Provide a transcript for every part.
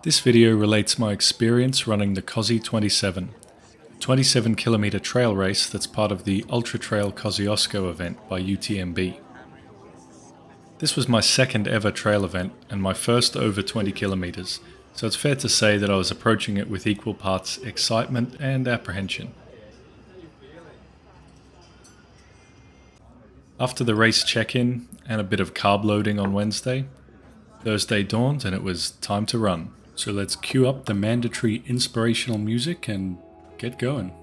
This video relates my experience running the Kosci 27, a 27 kilometer trail race that's part of the Ultra Trail Koscioszko event by UTMB. This was my second ever trail event and my first over 20 kilometers, so it's fair to say that I was approaching it with equal parts excitement and apprehension. After the race check-in and a bit of carb loading on Wednesday, Thursday dawned and it was time to run. So let's cue up the mandatory inspirational music and get going.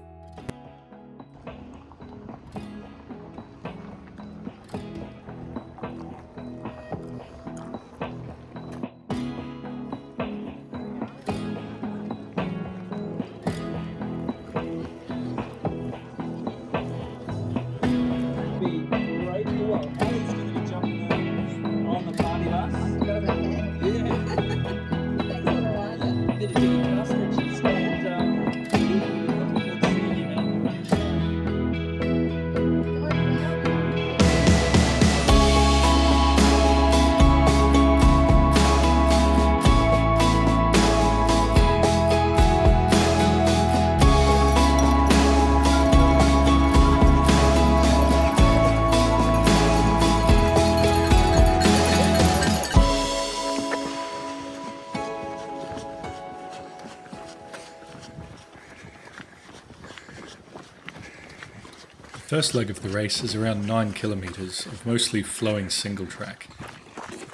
The first leg of the race is around 9 kilometers of mostly flowing single track.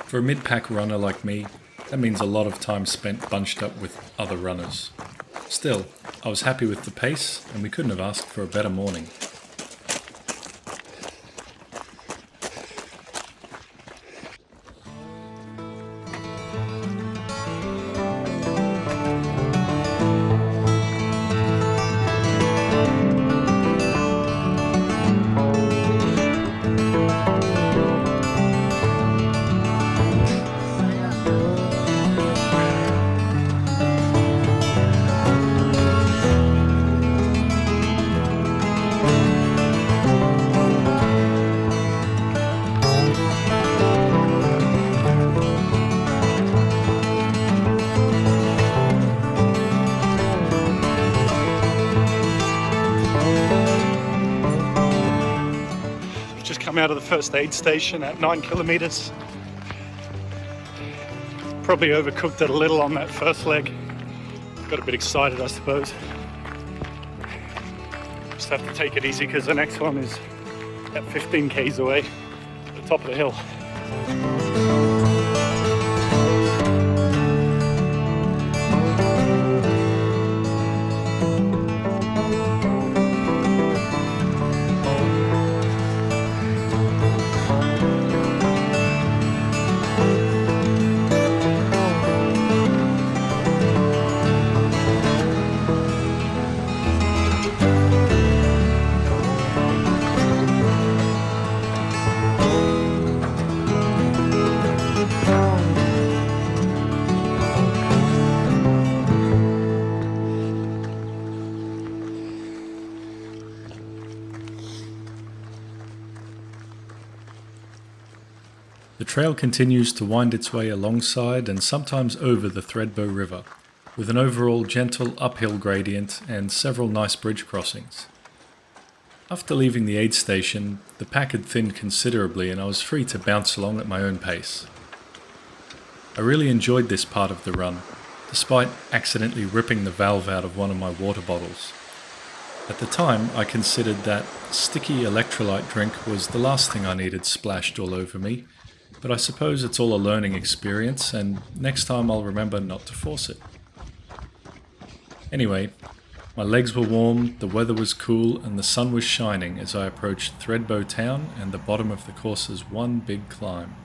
For a mid-pack runner like me, that means a lot of time spent bunched up with other runners. Still, I was happy with the pace and we couldn't have asked for a better morning. Come out of the first aid station at 9 kilometers. Probably overcooked it a little on that first leg. Got a bit excited, I suppose. Just have to take it easy because the next one is at 15 k's away at the top of the hill. The trail continues to wind its way alongside and sometimes over the Thredbo River, with an overall gentle uphill gradient and several nice bridge crossings. After leaving the aid station, the pack had thinned considerably and I was free to bounce along at my own pace. I really enjoyed this part of the run, despite accidentally ripping the valve out of one of my water bottles. At the time, I considered that sticky electrolyte drink was the last thing I needed splashed all over me, but I suppose it's all a learning experience and next time I'll remember not to force it. Anyway, my legs were warm, the weather was cool and the sun was shining as I approached Thredbo town and the bottom of the course's one big climb.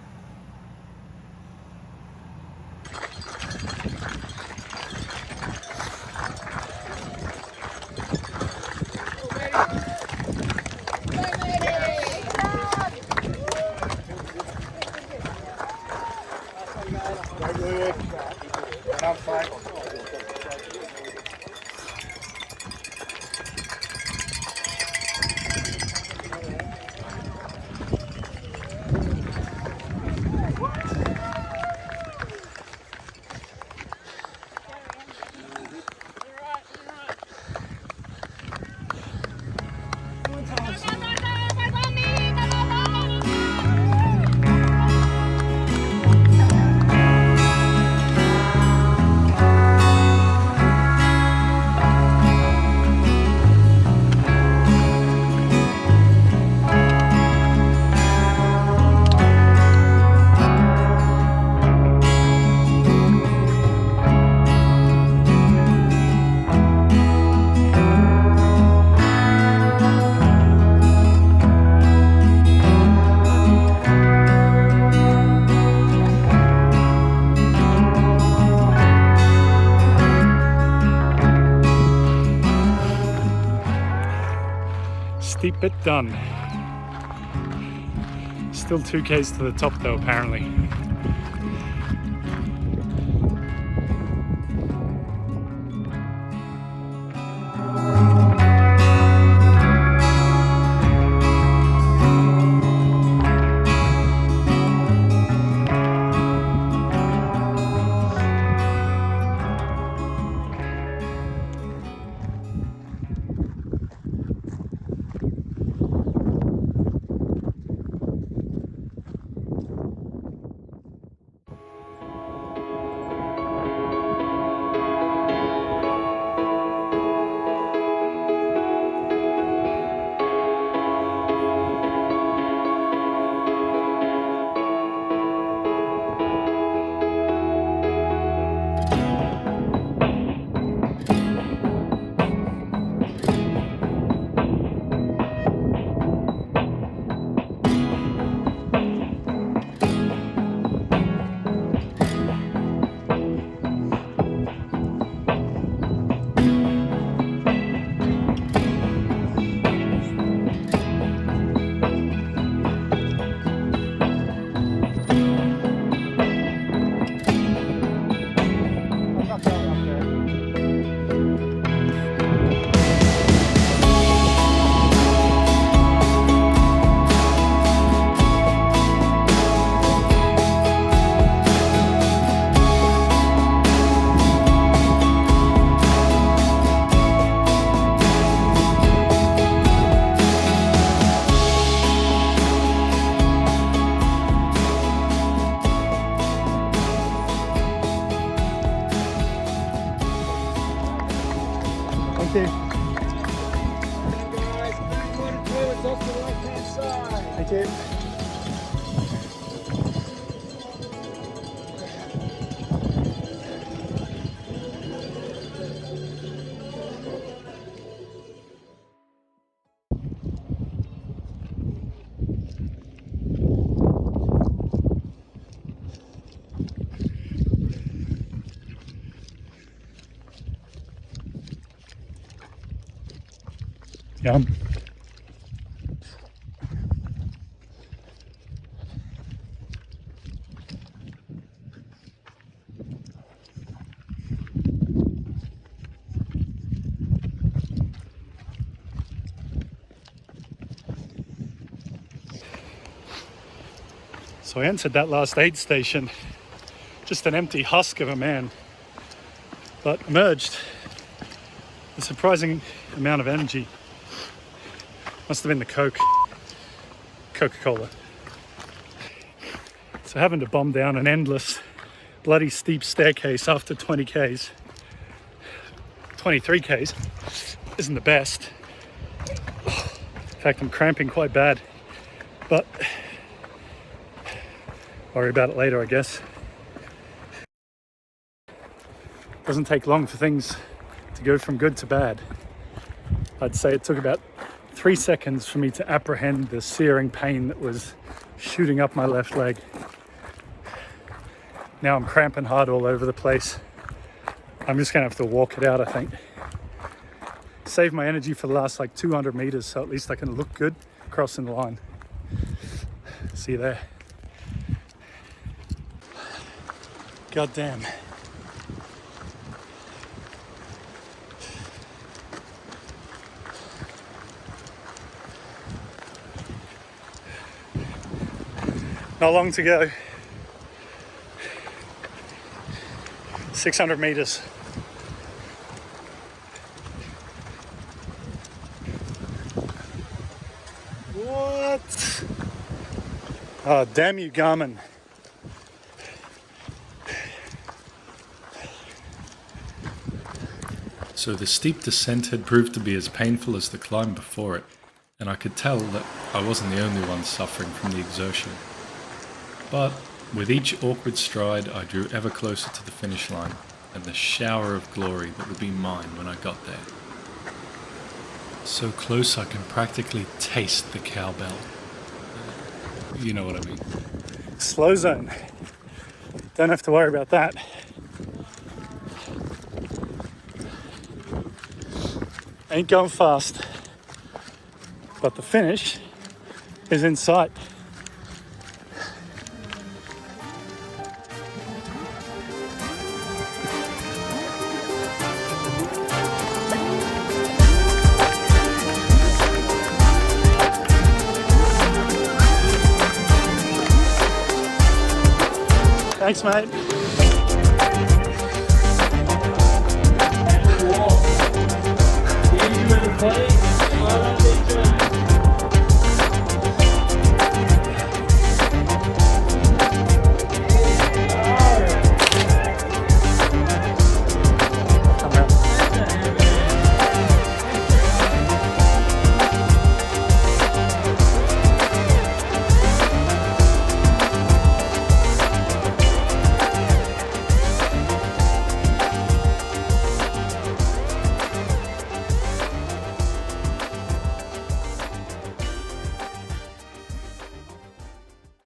steep bit done. Still 2Ks to the top though, apparently. Thank you. Guys, backwater toilets off to the left-hand side. Thank you. Yum. So I entered that last aid station, just an empty husk of a man, but emerged a surprising amount of energy. Must have been the Coca-Cola. So having to bomb down an endless, bloody steep staircase after 20 Ks, 23 Ks, isn't the best. In fact, I'm cramping quite bad, but worry about it later, I guess. Doesn't take long for things to go from good to bad. I'd say it took about 3 seconds for me to apprehend the searing pain that was shooting up my left leg. Now I'm cramping hard all over the place. I'm just gonna have to walk it out, I think. Save my energy for the last like 200 meters, so at least I can look good crossing the line. See you there. God damn. Not long to go. 600 meters. What? Oh, damn you, Garmin. So the steep descent had proved to be as painful as the climb before it, and I could tell that I wasn't the only one suffering from the exertion. But with each awkward stride, I drew ever closer to the finish line and the shower of glory that would be mine when I got there. So close I can practically taste the cowbell. You know what I mean. Slow zone. Don't have to worry about that. Ain't going fast. but the finish is in sight. Thanks, mate. Play.